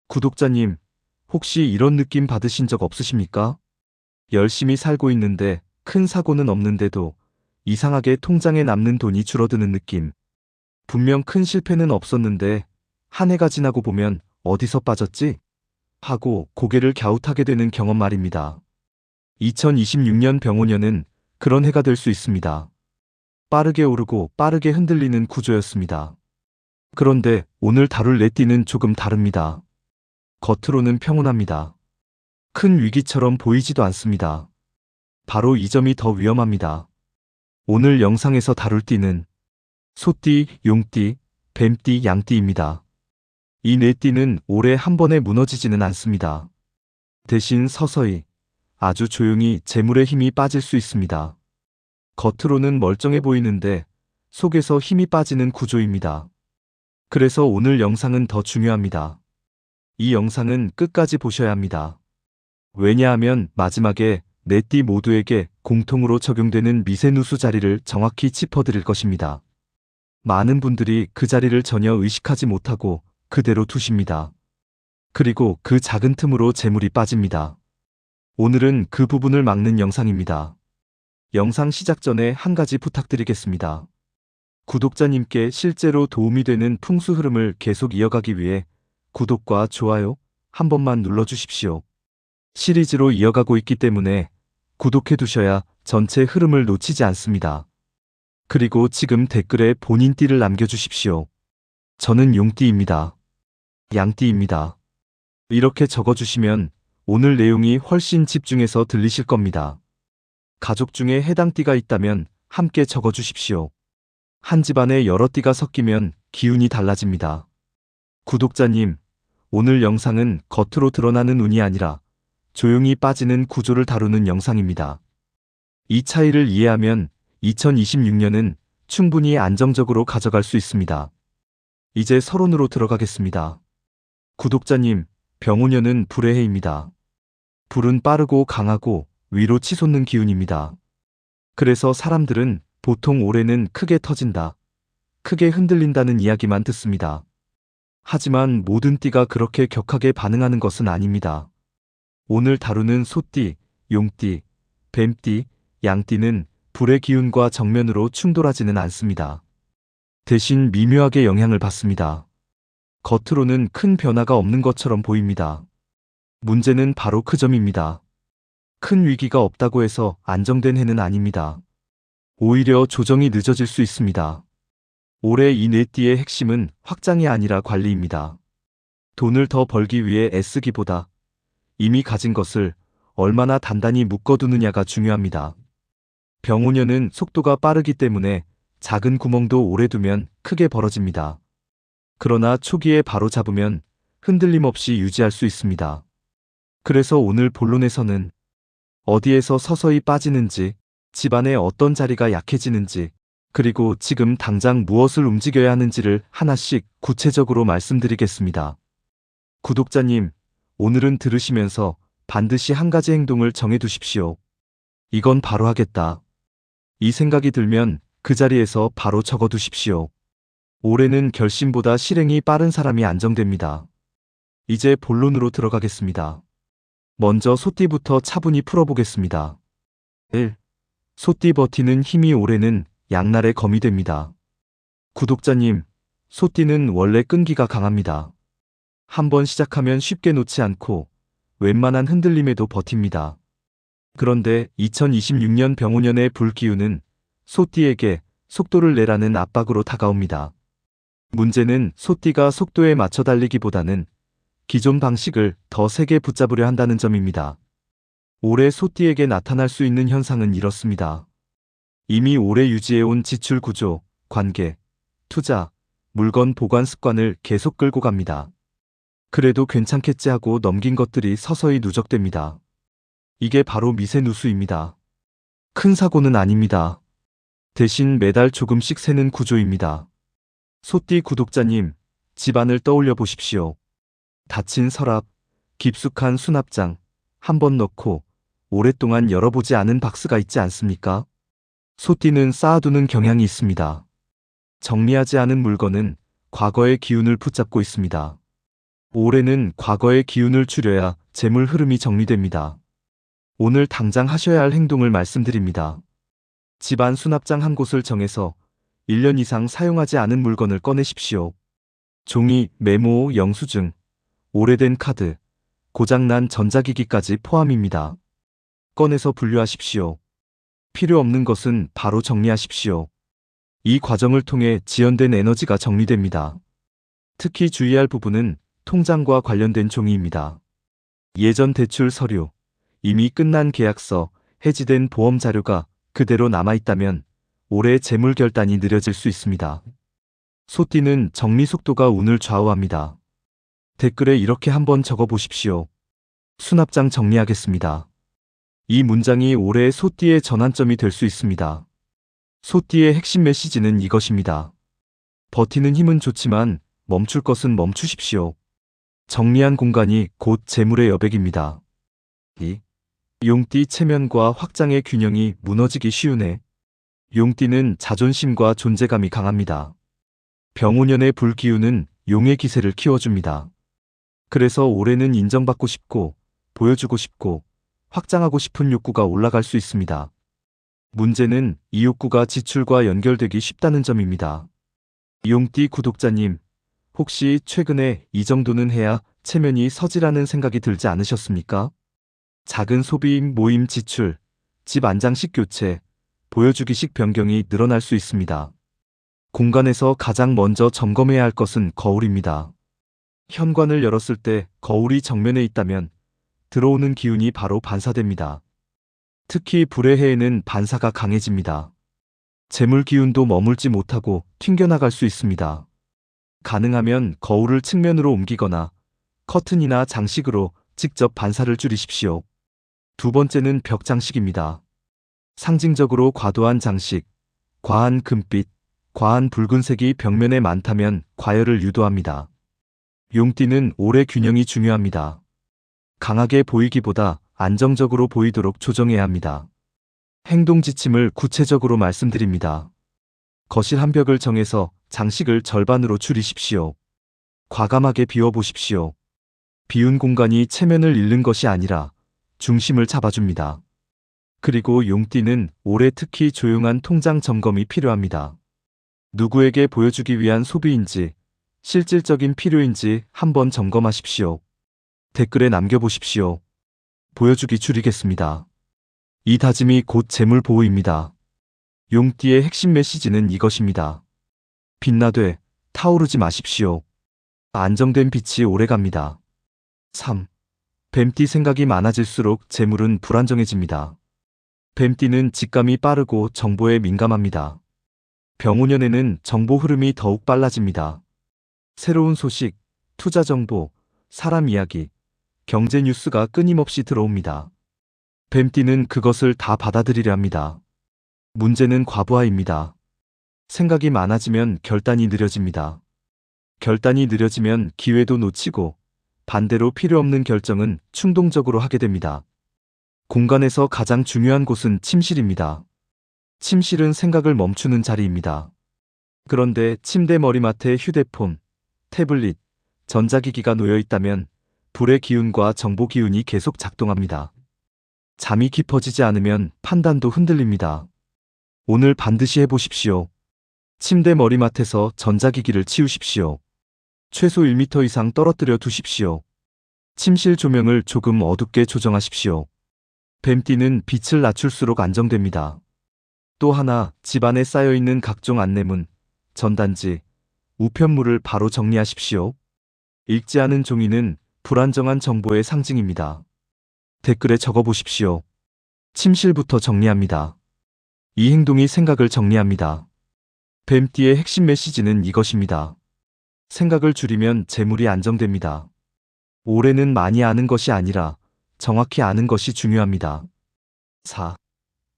구독자님, 혹시 이런 느낌 받으신 적 없으십니까? 열심히 살고 있는데 큰 사고는 없는데도 이상하게 통장에 남는 돈이 줄어드는 느낌. 분명 큰 실패는 없었는데 한 해가 지나고 보면 어디서 빠졌지? 하고 고개를 갸웃하게 되는 경험 말입니다. 2026년 병오년은 그런 해가 될 수 있습니다. 빠르게 오르고 빠르게 흔들리는 구조였습니다. 그런데 오늘 다룰 내띠는 조금 다릅니다. 겉으로는 평온합니다. 큰 위기처럼 보이지도 않습니다. 바로 이 점이 더 위험합니다. 오늘 영상에서 다룰 띠는 소띠, 용띠, 뱀띠, 양띠입니다. 이 네 띠는 올해 한 번에 무너지지는 않습니다. 대신 서서히, 아주 조용히 재물의 힘이 빠질 수 있습니다. 겉으로는 멀쩡해 보이는데 속에서 힘이 빠지는 구조입니다. 그래서 오늘 영상은 더 중요합니다. 이 영상은 끝까지 보셔야 합니다. 왜냐하면 마지막에 네 띠 모두에게 공통으로 적용되는 미세누수 자리를 정확히 짚어드릴 것입니다. 많은 분들이 그 자리를 전혀 의식하지 못하고 그대로 두십니다. 그리고 그 작은 틈으로 재물이 빠집니다. 오늘은 그 부분을 막는 영상입니다. 영상 시작 전에 한 가지 부탁드리겠습니다. 구독자님께 실제로 도움이 되는 풍수 흐름을 계속 이어가기 위해 구독과 좋아요 한 번만 눌러주십시오. 시리즈로 이어가고 있기 때문에 구독해 두셔야 전체 흐름을 놓치지 않습니다. 그리고 지금 댓글에 본인 띠를 남겨주십시오. 저는 용띠입니다. 양띠입니다. 이렇게 적어주시면 오늘 내용이 훨씬 집중해서 들리실 겁니다. 가족 중에 해당 띠가 있다면 함께 적어주십시오. 한 집안에 여러 띠가 섞이면 기운이 달라집니다. 구독자님, 오늘 영상은 겉으로 드러나는 운이 아니라 조용히 빠지는 구조를 다루는 영상입니다. 이 차이를 이해하면 2026년은 충분히 안정적으로 가져갈 수 있습니다. 이제 서론으로 들어가겠습니다. 구독자님, 병오년은 불의 해입니다. 불은 빠르고 강하고 위로 치솟는 기운입니다. 그래서 사람들은 보통 올해는 크게 터진다, 크게 흔들린다는 이야기만 듣습니다. 하지만 모든 띠가 그렇게 격하게 반응하는 것은 아닙니다. 오늘 다루는 소띠, 용띠, 뱀띠, 양띠는 불의 기운과 정면으로 충돌하지는 않습니다. 대신 미묘하게 영향을 받습니다. 겉으로는 큰 변화가 없는 것처럼 보입니다. 문제는 바로 그 점입니다. 큰 위기가 없다고 해서 안정된 해는 아닙니다. 오히려 조정이 늦어질 수 있습니다. 올해 이 네 띠의 핵심은 확장이 아니라 관리입니다. 돈을 더 벌기 위해 애쓰기보다 이미 가진 것을 얼마나 단단히 묶어두느냐가 중요합니다. 병오년은 속도가 빠르기 때문에 작은 구멍도 오래 두면 크게 벌어집니다. 그러나 초기에 바로 잡으면 흔들림 없이 유지할 수 있습니다. 그래서 오늘 본론에서는 어디에서 서서히 빠지는지, 집안에 어떤 자리가 약해지는지, 그리고 지금 당장 무엇을 움직여야 하는지를 하나씩 구체적으로 말씀드리겠습니다. 구독자님, 오늘은 들으시면서 반드시 한 가지 행동을 정해두십시오. 이건 바로 하겠다. 이 생각이 들면 그 자리에서 바로 적어두십시오. 올해는 결심보다 실행이 빠른 사람이 안정됩니다. 이제 본론으로 들어가겠습니다. 먼저 소띠부터 차분히 풀어보겠습니다. 1. 소띠 버티는 힘이 올해는 양날의 검이 됩니다. 구독자님, 소띠는 원래 끈기가 강합니다. 한번 시작하면 쉽게 놓지 않고 웬만한 흔들림에도 버팁니다. 그런데 2026년 병오년의 불기운은 소띠에게 속도를 내라는 압박으로 다가옵니다. 문제는 소띠가 속도에 맞춰 달리기보다는 기존 방식을 더 세게 붙잡으려 한다는 점입니다. 올해 소띠에게 나타날 수 있는 현상은 이렇습니다. 이미 오래 유지해온 지출 구조, 관계, 투자, 물건 보관 습관을 계속 끌고 갑니다. 그래도 괜찮겠지 하고 넘긴 것들이 서서히 누적됩니다. 이게 바로 미세누수입니다. 큰 사고는 아닙니다. 대신 매달 조금씩 새는 구조입니다. 소띠 구독자님, 집안을 떠올려 보십시오. 닫힌 서랍, 깊숙한 수납장, 한번 넣고 오랫동안 열어보지 않은 박스가 있지 않습니까? 소띠는 쌓아두는 경향이 있습니다. 정리하지 않은 물건은 과거의 기운을 붙잡고 있습니다. 올해는 과거의 기운을 줄여야 재물 흐름이 정리됩니다. 오늘 당장 하셔야 할 행동을 말씀드립니다. 집안 수납장 한 곳을 정해서 1년 이상 사용하지 않은 물건을 꺼내십시오. 종이, 메모, 영수증, 오래된 카드, 고장난 전자기기까지 포함입니다. 꺼내서 분류하십시오. 필요 없는 것은 바로 정리하십시오. 이 과정을 통해 지연된 에너지가 정리됩니다. 특히 주의할 부분은 통장과 관련된 종이입니다. 예전 대출 서류, 이미 끝난 계약서, 해지된 보험 자료가 그대로 남아있다면 올해 재물 결단이 느려질 수 있습니다. 소띠는 정리 속도가 운을 좌우합니다. 댓글에 이렇게 한번 적어보십시오. 수납장 정리하겠습니다. 이 문장이 올해의 소띠의 전환점이 될 수 있습니다. 소띠의 핵심 메시지는 이것입니다. 버티는 힘은 좋지만 멈출 것은 멈추십시오. 정리한 공간이 곧 재물의 여백입니다. 용띠 체면과 확장의 균형이 무너지기 쉬우네. 용띠는 자존심과 존재감이 강합니다. 병오년의 불기운은 용의 기세를 키워줍니다. 그래서 올해는 인정받고 싶고, 보여주고 싶고, 확장하고 싶은 욕구가 올라갈 수 있습니다. 문제는 이 욕구가 지출과 연결되기 쉽다는 점입니다. 용띠 구독자님, 혹시 최근에 이 정도는 해야 체면이 서지라는 생각이 들지 않으셨습니까? 작은 소비, 모임 지출, 집 안장식 교체, 보여주기식 변경이 늘어날 수 있습니다. 공간에서 가장 먼저 점검해야 할 것은 거울입니다. 현관을 열었을 때 거울이 정면에 있다면 들어오는 기운이 바로 반사됩니다. 특히 불의 해에는 반사가 강해집니다. 재물 기운도 머물지 못하고 튕겨나갈 수 있습니다. 가능하면 거울을 측면으로 옮기거나 커튼이나 장식으로 직접 반사를 줄이십시오. 두 번째는 벽 장식입니다. 상징적으로 과도한 장식, 과한 금빛, 과한 붉은색이 벽면에 많다면 과열을 유도합니다. 용띠는 올해 균형이 중요합니다. 강하게 보이기보다 안정적으로 보이도록 조정해야 합니다. 행동 지침을 구체적으로 말씀드립니다. 거실 한 벽을 정해서 장식을 절반으로 줄이십시오. 과감하게 비워보십시오. 비운 공간이 체면을 잃는 것이 아니라 중심을 잡아줍니다. 그리고 용띠는 올해 특히 조용한 통장 점검이 필요합니다. 누구에게 보여주기 위한 소비인지, 실질적인 필요인지 한번 점검하십시오. 댓글에 남겨보십시오. 보여주기 줄이겠습니다. 이 다짐이 곧 재물 보호입니다. 용띠의 핵심 메시지는 이것입니다. 빛나되 타오르지 마십시오. 안정된 빛이 오래갑니다. 3. 뱀띠 생각이 많아질수록 재물은 불안정해집니다. 뱀띠는 직감이 빠르고 정보에 민감합니다. 병오년에는 정보 흐름이 더욱 빨라집니다. 새로운 소식, 투자 정보, 사람 이야기, 경제 뉴스가 끊임없이 들어옵니다. 뱀띠는 그것을 다 받아들이려 합니다. 문제는 과부하입니다. 생각이 많아지면 결단이 느려집니다. 결단이 느려지면 기회도 놓치고 반대로 필요 없는 결정은 충동적으로 하게 됩니다. 공간에서 가장 중요한 곳은 침실입니다. 침실은 생각을 멈추는 자리입니다. 그런데 침대 머리맡에 휴대폰, 태블릿, 전자기기가 놓여 있다면 불의 기운과 정보 기운이 계속 작동합니다. 잠이 깊어지지 않으면 판단도 흔들립니다. 오늘 반드시 해보십시오. 침대 머리맡에서 전자기기를 치우십시오. 최소 1m 이상 떨어뜨려 두십시오. 침실 조명을 조금 어둡게 조정하십시오. 뱀띠는 빛을 낮출수록 안정됩니다. 또 하나, 집안에 쌓여있는 각종 안내문, 전단지, 우편물을 바로 정리하십시오. 읽지 않은 종이는 불안정한 정보의 상징입니다. 댓글에 적어보십시오. 침실부터 정리합니다. 이 행동이 생각을 정리합니다. 뱀띠의 핵심 메시지는 이것입니다. 생각을 줄이면 재물이 안정됩니다. 올해는 많이 아는 것이 아니라 정확히 아는 것이 중요합니다. 4.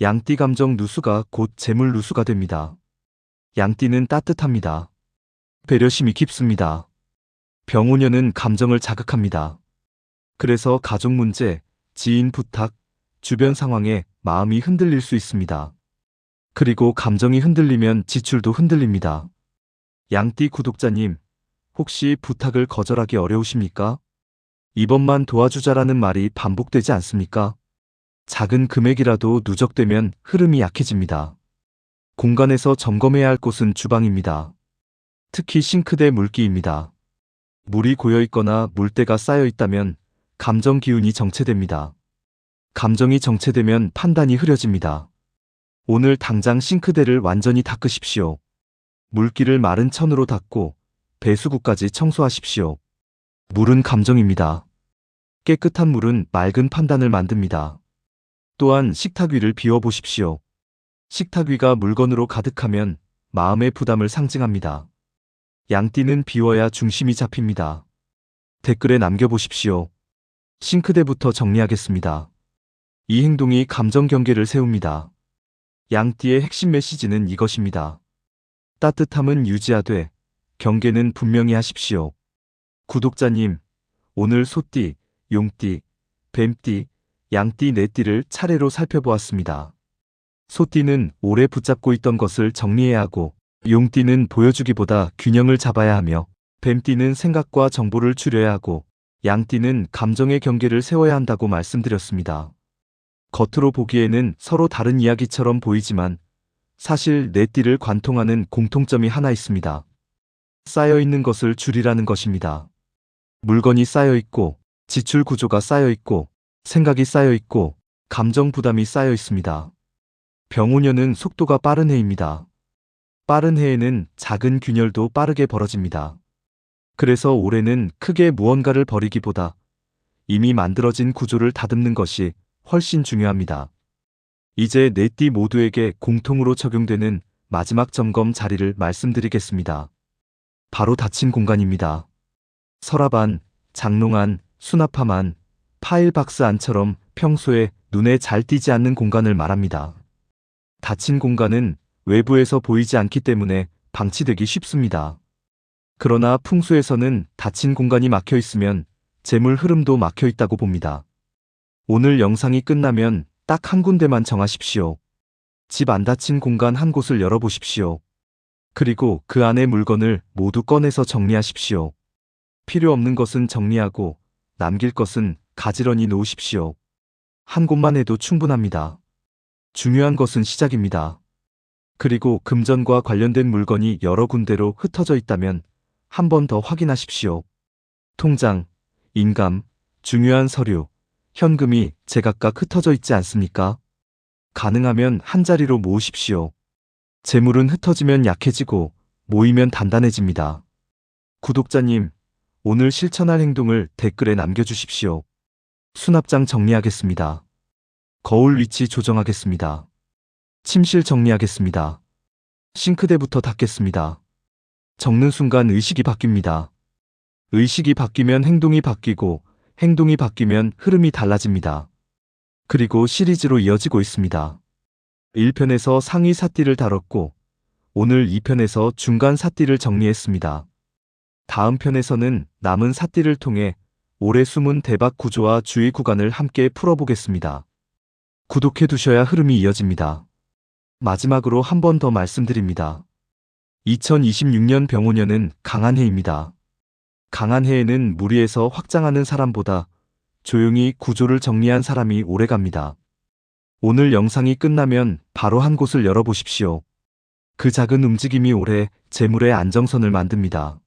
양띠 감정 누수가 곧 재물 누수가 됩니다. 양띠는 따뜻합니다. 배려심이 깊습니다. 병오년은 감정을 자극합니다. 그래서 가족 문제, 지인 부탁, 주변 상황에 마음이 흔들릴 수 있습니다. 그리고 감정이 흔들리면 지출도 흔들립니다. 양띠 구독자님, 혹시 부탁을 거절하기 어려우십니까? 이번만 도와주자라는 말이 반복되지 않습니까? 작은 금액이라도 누적되면 흐름이 약해집니다. 공간에서 점검해야 할 곳은 주방입니다. 특히 싱크대 물기입니다. 물이 고여 있거나 물때가 쌓여 있다면 감정 기운이 정체됩니다. 감정이 정체되면 판단이 흐려집니다. 오늘 당장 싱크대를 완전히 닦으십시오. 물기를 마른 천으로 닦고 배수구까지 청소하십시오. 물은 감정입니다. 깨끗한 물은 맑은 판단을 만듭니다. 또한 식탁 위를 비워보십시오. 식탁 위가 물건으로 가득하면 마음의 부담을 상징합니다. 양띠는 비워야 중심이 잡힙니다. 댓글에 남겨보십시오. 싱크대부터 정리하겠습니다. 이 행동이 감정 경계를 세웁니다. 양띠의 핵심 메시지는 이것입니다. 따뜻함은 유지하되 경계는 분명히 하십시오. 구독자님, 오늘 소띠, 용띠, 뱀띠, 양띠 네 띠를 차례로 살펴보았습니다. 소띠는 오래 붙잡고 있던 것을 정리해야 하고, 용띠는 보여주기보다 균형을 잡아야 하며, 뱀띠는 생각과 정보를 추려야 하고, 양띠는 감정의 경계를 세워야 한다고 말씀드렸습니다. 겉으로 보기에는 서로 다른 이야기처럼 보이지만 사실 네 띠를 관통하는 공통점이 하나 있습니다. 쌓여있는 것을 줄이라는 것입니다. 물건이 쌓여있고, 지출 구조가 쌓여있고, 생각이 쌓여있고, 감정 부담이 쌓여 있습니다. 병오년은 속도가 빠른 해입니다. 빠른 해에는 작은 균열도 빠르게 벌어집니다. 그래서 올해는 크게 무언가를 벌이기보다 이미 만들어진 구조를 다듬는 것이 훨씬 중요합니다. 이제 네 띠 모두에게 공통으로 적용되는 마지막 점검 자리를 말씀드리겠습니다. 바로 닫힌 공간입니다. 서랍 안, 장롱 안, 수납함 안, 파일박스 안처럼 평소에 눈에 잘 띄지 않는 공간을 말합니다. 닫힌 공간은 외부에서 보이지 않기 때문에 방치되기 쉽습니다. 그러나 풍수에서는 닫힌 공간이 막혀 있으면 재물 흐름도 막혀 있다고 봅니다. 오늘 영상이 끝나면 딱 한 군데만 정하십시오. 집 안 닫힌 공간 한 곳을 열어보십시오. 그리고 그 안의 물건을 모두 꺼내서 정리하십시오. 필요 없는 것은 정리하고 남길 것은 가지런히 놓으십시오. 한 곳만 해도 충분합니다. 중요한 것은 시작입니다. 그리고 금전과 관련된 물건이 여러 군데로 흩어져 있다면 한 번 더 확인하십시오. 통장, 인감, 중요한 서류, 현금이 제각각 흩어져 있지 않습니까? 가능하면 한 자리로 모으십시오. 재물은 흩어지면 약해지고 모이면 단단해집니다. 구독자님, 오늘 실천할 행동을 댓글에 남겨주십시오. 수납장 정리하겠습니다. 거울 위치 조정하겠습니다. 침실 정리하겠습니다. 싱크대부터 닦겠습니다. 적는 순간 의식이 바뀝니다. 의식이 바뀌면 행동이 바뀌고 행동이 바뀌면 흐름이 달라집니다. 그리고 시리즈로 이어지고 있습니다. 1편에서 상위 사띠를 다뤘고 오늘 2편에서 중간 사띠를 정리했습니다. 다음 편에서는 남은 사띠를 통해 올해 숨은 대박 구조와 주의 구간을 함께 풀어보겠습니다. 구독해 두셔야 흐름이 이어집니다. 마지막으로 한 번 더 말씀드립니다. 2026년 병오년은 강한 해입니다. 강한 해에는 무리해서 확장하는 사람보다 조용히 구조를 정리한 사람이 오래갑니다. 오늘 영상이 끝나면 바로 한 곳을 열어보십시오. 그 작은 움직임이 올해 재물의 안정선을 만듭니다.